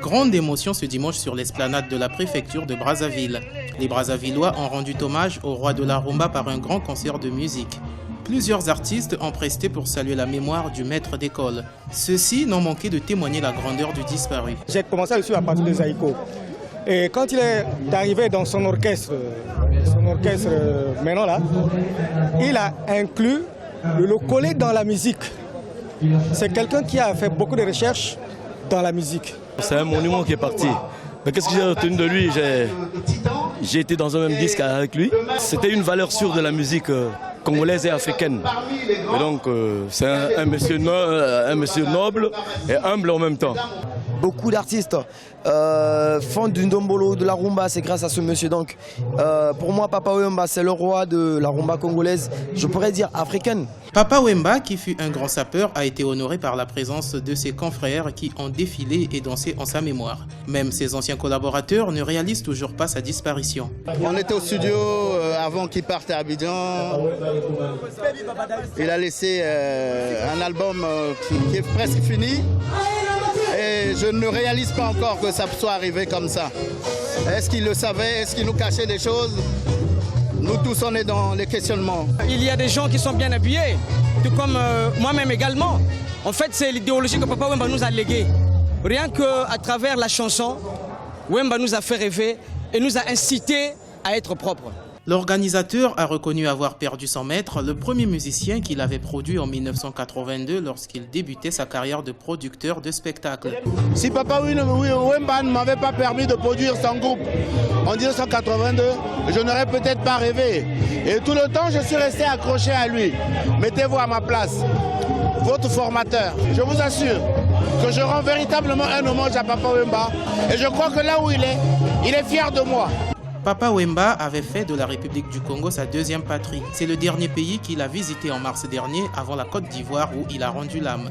Grande émotion ce dimanche sur l'esplanade de la préfecture de Brazzaville. Les Brazzavillois ont rendu hommage au roi de la rumba par un grand concert de musique. Plusieurs artistes ont presté pour saluer la mémoire du maître d'école. Ceux-ci n'ont manqué de témoigner la grandeur du disparu. J'ai commencé à le suivre à partir de Zaïko. Et quand il est arrivé dans son orchestre maintenant là, il a inclus le locolé dans la musique. C'est quelqu'un qui a fait beaucoup de recherches dans la musique. C'est un monument qui est parti. Mais qu'est-ce que j'ai retenu de lui? J'ai été dans un même disque avec lui. C'était une valeur sûre de la musique congolaise et africaine. Et donc c'est un monsieur noble et humble en même temps. Beaucoup d'artistes font du ndombolo, de la rumba, c'est grâce à ce monsieur. Donc pour moi, Papa Wemba, c'est le roi de la rumba congolaise, je pourrais dire africaine. Papa Wemba, qui fut un grand sapeur, a été honoré par la présence de ses confrères qui ont défilé et dansé en sa mémoire. Même ses anciens collaborateurs ne réalisent toujours pas sa disparition. On était au studio avant qu'il parte à Abidjan. Il a laissé un album qui est presque fini. Et je ne réalise pas encore que ça soit arrivé comme ça. Est-ce qu'il le savait? Est-ce qu'il nous cachait des choses? Nous tous, on est dans les questionnements. Il y a des gens qui sont bien habillés, tout comme moi-même également. En fait, c'est l'idéologie que Papa Wemba nous a léguée. Rien qu'à travers la chanson, Wemba nous a fait rêver et nous a incités à être propres. L'organisateur a reconnu avoir perdu son maître, le premier musicien qu'il avait produit en 1982 lorsqu'il débutait sa carrière de producteur de spectacles. Si Papa Wemba ne m'avait pas permis de produire son groupe en 1982, je n'aurais peut-être pas rêvé. Et tout le temps, je suis resté accroché à lui. Mettez-vous à ma place, votre formateur. Je vous assure que je rends véritablement un hommage à Papa Wemba. Et je crois que là où il est fier de moi. Papa Wemba avait fait de la République du Congo sa deuxième patrie. C'est le dernier pays qu'il a visité en mars dernier avant la Côte d'Ivoire où il a rendu l'âme.